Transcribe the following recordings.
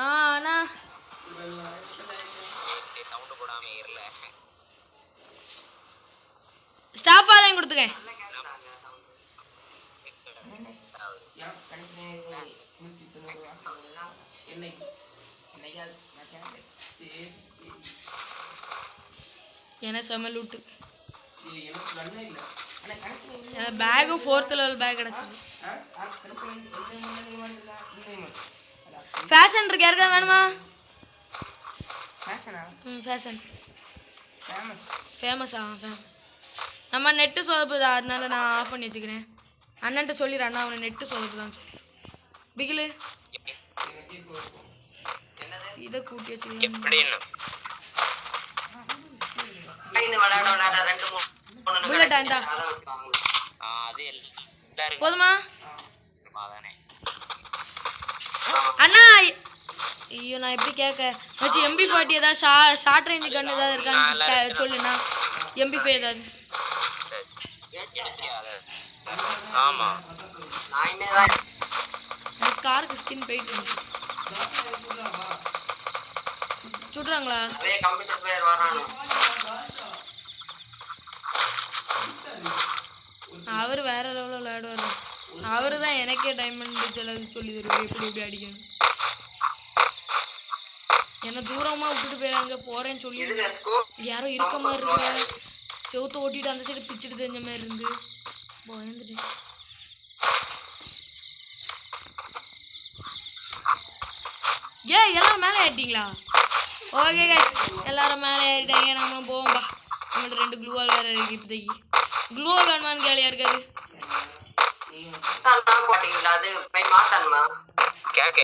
அண்ணா sound போடாம ஏறல. ஸ்டாஃபா தான் கொடுத்துக்கேன். என்ன செம லூட்டு. பேகும் 4th லெவல் பேக் கிடச்சிது. ஃபேஷன் இருக்கு, யாருக்கா வேணுமா? ஃபேஷன் ஃபேமஸா? நம்ம நெட்டு சொதப்புதா, அதனால நான் ஆஃப் பண்ணி வச்சுக்கிறேன். அண்ணன்ட்ட சொல்லிடுறேன், அண்ணா அவனை நெட்டு சொதப்புதான். பிகிலு இதை கூட்டி வச்சுக்கலாம். புல்லட் ஆண்டா போதுமா அண்ணா? ஐயோ நான் எப்படி கேட்க வச்சு MP40 ஏதாவது ஷார்ட் ரேஞ்சு கன் ஏதாவது இருக்கான்னு சொல்லுண்ணா. MP5 ஏதாவது. ஆமா ஸ்காருக்கு ஸ்கின் போயிட்டு சுடுறாங்களா? அவர் வேற லெவலில் விளையாடுவார். அவரு தான் எனக்கே டைமண்ட் சொல்லி தருவார் எப்படி எப்படி அடிக்கணும். என்ன தூரமாக விட்டுட்டு போயிடாங்க, போகிறேன்னு சொல்லி யாரோ இருக்க மாதிரி இருக்கு. செவுத்த ஓட்டிட்டு அந்த சைடு பிச்சுட்டு தெரிஞ்ச மாதிரி இருந்து பயந்துட்டேன். எல்லாரும் மேலே ஏறிட்டீங்களா? ஓகே எல்லாரும் மேலே ஏறிட்டாங்க. நம்மளும் போவோம்பா. நம்மள்ட்ட 2 க்ளூவால் வேறு இருக்குது. இப்போதைக்கு க்ளூவால் வேணுமான்னு கேள்வியாக இருக்காது. கேட்க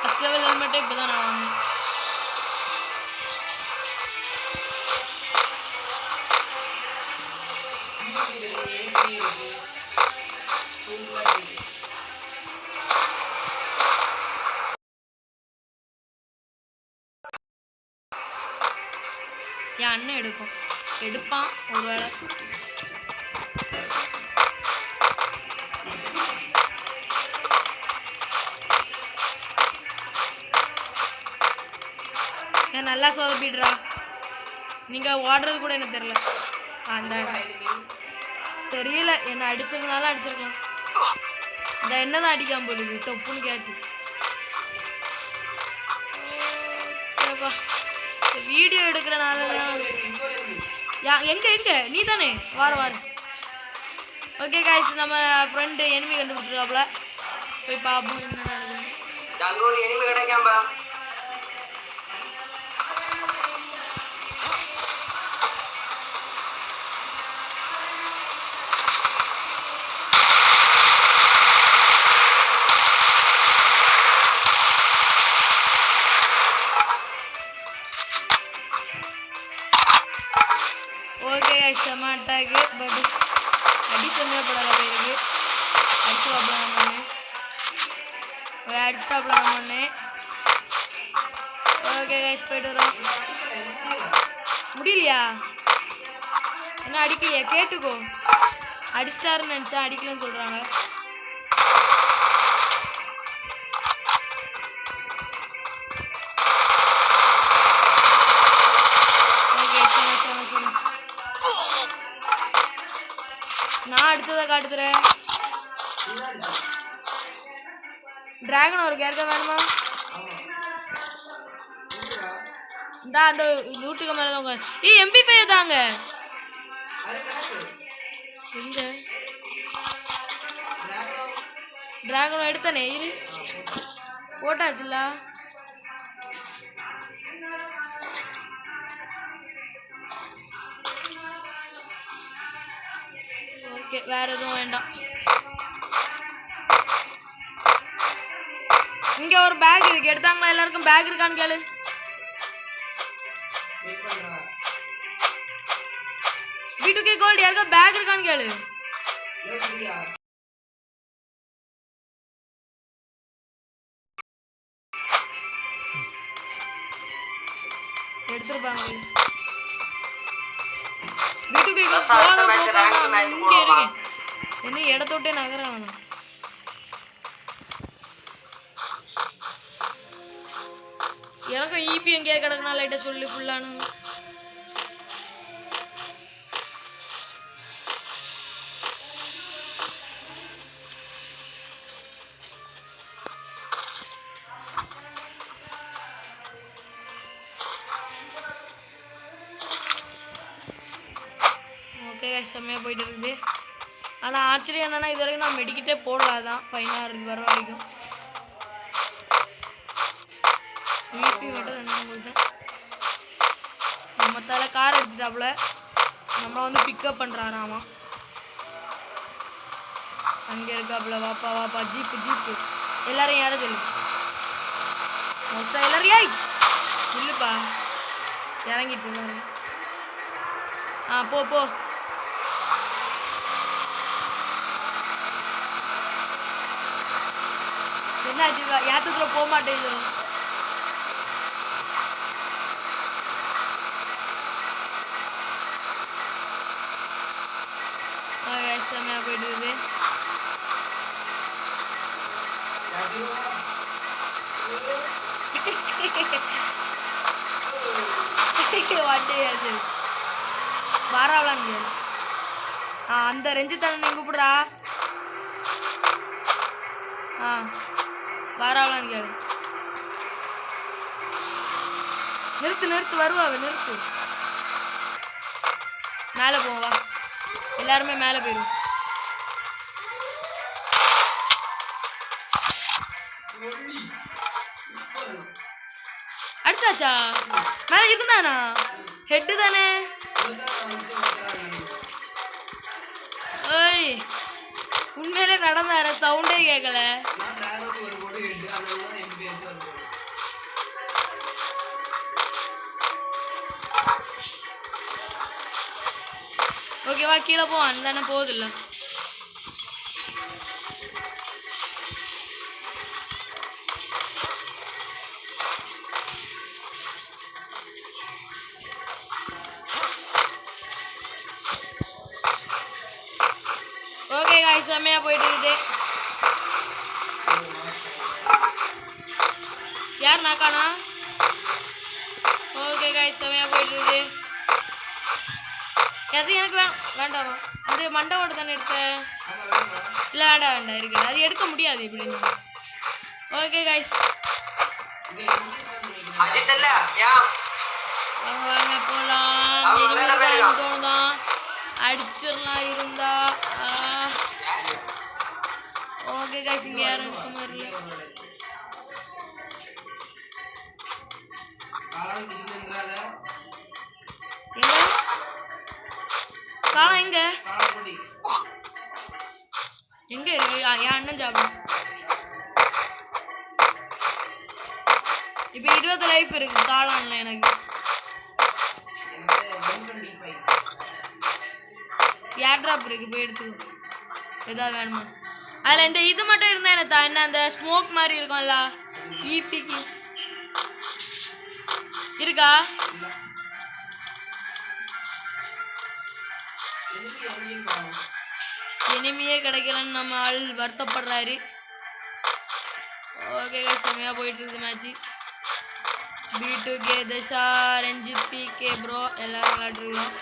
ஃபஸ்ட் லெவல் ஹெல்மெட்டே இப்போ தான் நான் வாங்கினேன். என் அண்ணன் எடுப்பான் ஒரு வேளை. ஏன் நல்லா சொதப்பிடுறா, நீங்கள் ஓடுறது கூட எனக்கு தெரியல. அந்த தெரியல, என்ன அடிச்சிருந்தாலும் அடிச்சிருக்கலாம். இந்த என்ன தான் அடிக்காம போகுது தொப்புன்னு கேட்டு. ஓகேப்பா, வீடியோ எடுக்கிறனால எங்கே நீ தானே வார. ஓகே காய்ஸ், நம்ம ஃப்ரெண்டு எனிமி கண்டுபிடிச்சிருக்காப்புல. போய் பார்ப்போம் என்ன நடக்குது. ஓகே செம்ம அட்டாக்கு, பட் அடி செம்மப்படாத பேருக்கு அடிச்சுட்டாப்ல நம்ம ஒன்று. ஓகே கைஸ், போய்ட்டு வரோம். முடியலையா? என்ன அடிக்கலையா? கேட்டுக்கோ, அடிச்சிட்டாருன்னு நினச்சா அடிக்கலன்னு சொல்கிறாங்க. நான் அடிச்சதை காட்டுறேன். டிராகன் ஒரு கேட்க வேணுமா? இந்த அந்த லூட்டுக்கு மேலே தான் உங்க MP5 தாங்க. எங்க டிராகன் எடுத்தானே இரு, போட்டாச்சுல்ல. ஓகே, வேற எதுவும் வேண்டாம். இங்க ஒரு பேக் இருக்கு, எடுத்தாங்களா? எல்லாருக்கும் பேக் இருக்கான்னு கேளு. B2K கோல்ட் யாருக்கா பேக் இருக்கான்னு கேளு. எடுத்துருப்பாங்க. B2K இங்கே இருக்கேன், என்ன இடத்தோட்டே நகர வேணாம். எனக்கும் ஈபி எங்கேயா கிடக்குனா லைட்டாக சொல்லி ஃபுல்லானு. ஓகே செம்மையாக போயிட்டு இருக்குது. ஆனால் ஆச்சரியம் என்னென்னா இது வரைக்கும் நான் மெடிக்கிட்டே போடலாதான் 16 வர வரைக்கும். ஈபி மட்டும் 2 கொடுத்தேன். நம்ம தலை கார் எடுத்துட்டாப்புல, நம்ம வந்து பிக்கப் பண்ணுறாராமா. அங்கே இருக்காப்புல, வாப்பா ஜீப்பு எல்லாரும் யாரும் சொல்லு மோஸ்டா எல்லாரும் யாய் இல்லைப்பா இறங்கிட்டு எல்லாரும். போ என்னாச்சு? யாத்திரத்துல போக மாட்டேங்குது. செம்மையா போயிட்டு இருக்குது. வாராவலான்னு அந்த ரெஞ்சித்தனை நீ கூப்பிடுறா. வாராவலான்னு கேளு. நிறுத்து வருவாவ நிறுத்து. மேலே போவா, எல்லாருமே மேலே போயிடும். அடிச்ச அடிச்சாச்சா மேலே இருந்தானா ஹெட்டு தானே ஓய் உண்மையிலே நடந்தார சவுண்டே கேட்கல ஓகேவா கீழே போ அந்தானே போகுதில்ல ஓகே காய்ஸ் செம்மையாக போயிட்டு இருக்குது யார் நாக்கானா ஓகே காய்ஸ் செம்மையாக போயிட்டு இருக்குது எது எனக்கு வேண்டாமா இது மண்டவோட தானே எடுத்த இல்லை வேண்டாம் இருக்குது அது எடுக்க முடியாது இப்படின்னு ஓகே காய்ஸ் வாங்க போகலாம் தோணுதான் அடிச்சிடலாம் இருந்தா ஓகே காய்ஸ் இங்கே யாரும் இருக்க மாதிரி எங்க காலம் எங்க எங்க இருக்கு என் அண்ணன் சாப்பிடும் இப்போ 20 லைஃப் இருக்கு காளான்ல எனக்கு ஏர் ட்ராப் இருக்கு போய் எடுத்துக்கோ ஏதாவது வேணுமா அதில் இந்த இது மட்டும் இருந்தால் எனக்கு என்ன அந்த ஸ்மோக் மாதிரி இருக்கும்ல ஈபிக்கு இருக்கா இனிமையே கிடைக்கலன்னு நம்ம ஆள் வருத்தப்படுறாரு ஓகே செம்மையாக போயிட்டு இருக்குது மேட்ச்சு B2K தஷா ரஞ்சித் PK ப்ரோ எல்லாரும் விளையாட்டுருக்கோம்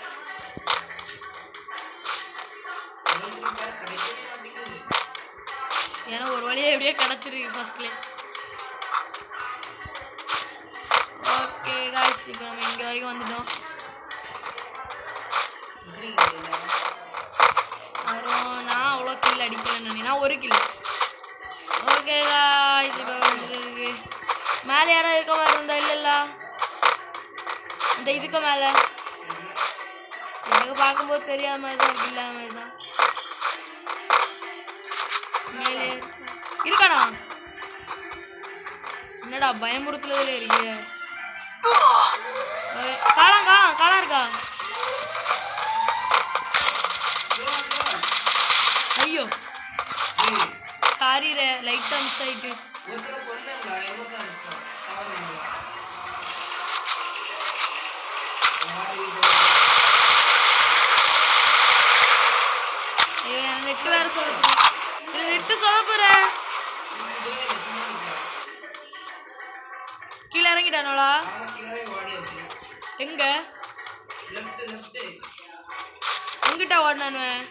ஏன்னா ஒரு வழியாக எப்படியே கிடச்சிருக்கு ஃபர்ஸ்ட்ல ஓகே காய்ஸ் இப்போ நம்ம இங்கே வரைக்கும் வந்துட்டோம் வரும் நான் அவ்வளோ கில் அடிக்கலன்னு நான் ஒரு கில் ஓகே காய்ஸ் இப்போ வந்துருக்கு மேலே யாரும் இருக்க மாதிரி இருந்தா இல்லைல்ல இந்த இதுக்கு மேலே எனக்கு பார்க்கும்போது தெரியாத மாதிரி தான் இருக்கு இல்லாத மாதிரி தான் மேலே இருக்கானா என்னடா பயமுறுத்துறதுல இருக்கு காளான் காளான் காளான் இருக்கா ஐயோ சாரி ரே லைட்டாக மிஸ் ஆயிட்டு நெட்டு வேற சொல்ல நெட்டு சொல்ல போற கீழே இறங்கிட்டானோளா எங்க எங்கிட்ட ஓடினானுவன்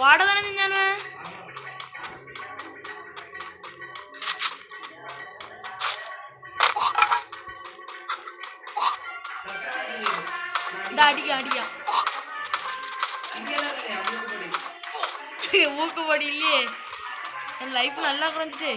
ஓட தானே செஞ்சானுவன் இந்த அடிக்க அடியா ஊக்குப்படி இல்லையே என் லைஃப் நல்லா குறைஞ்சிட்டு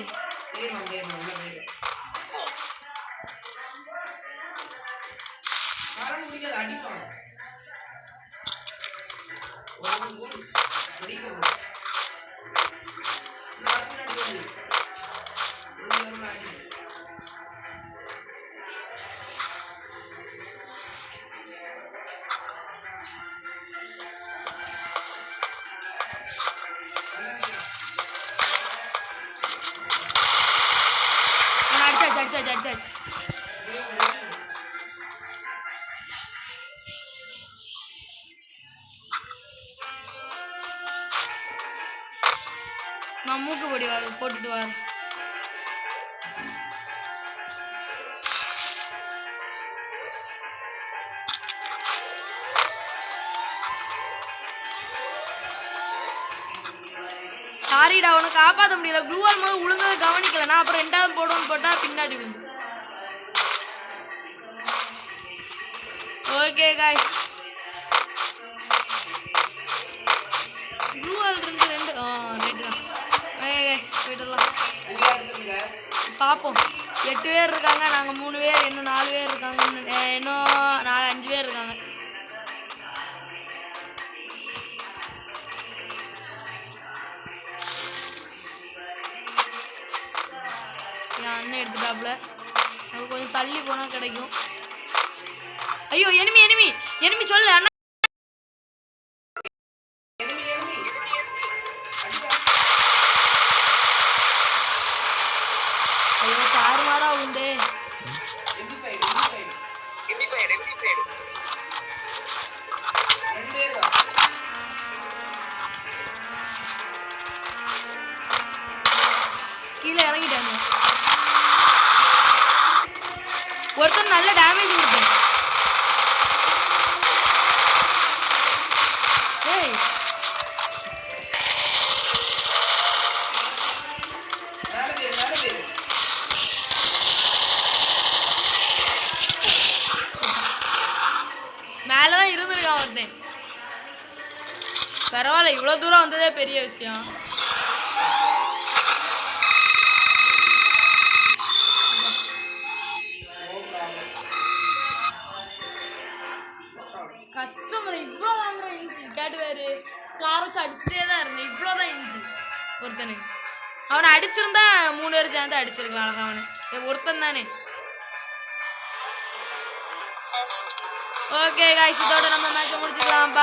அடிச்சாச்சு நான் மூக்கு பொடி போட்டுட்டு வரேன் சாரிடா உனக்கு காப்பாற்ற முடியல க்ளூவால் போது ஒழுங்காக கவனிக்கல நான் அப்புறம் ரெண்டாவது போடுவோன்னு போட்டால் பின்னாடி வந்து ஓகே காய் க்ளூவால் இருந்து ரெண்டு ரைட்டு தான் ஓகே காய்ஸ் போயிட்டுலாம் பார்ப்போம். 8 பேர் இருக்காங்க, நாங்கள் 3 பேர், இன்னும் 4 பேர் இருக்காங்க, இன்னும் 5 பேர் இருக்காங்க. என் அண்ணன் எடுத்துட்டாப்புல. நமக்கு கொஞ்சம் தள்ளி போனால் கிடைக்கும். ஐயோ எனிமி எனிமி எனிமி சொல்லு அண்ணா. ஐயோ தாறுமாறா உண்டு. கீழே இறங்கிட்டாங்க. ஒருத்தர் நல்ல டேமேஜ் கொடுத்தேன். ஏய் மேலதான் இருந்திருக்கான் ஒருத்தன். பரவாயில்ல, இவ்வளோ தூரம் வந்ததே பெரிய விஷயம். கஸ்டமர் இவ்வளோதான் இருந்துச்சு. கேட்டுவாரு ஸ்கார் வச்சு அடிச்சுட்டே தான் இருந்தேன். இவ்வளோதான் இருந்துச்சு ஒருத்தனு. அவனை அடிச்சிருந்தா 3 பேர் சேர்ந்து அடிச்சிருக்கலாம் அழகா. அவனை ஒருத்தன் தானே. ஓகே காய்ஸ், இதோட நம்ம மேட்சை முடிச்சுக்கலாம்.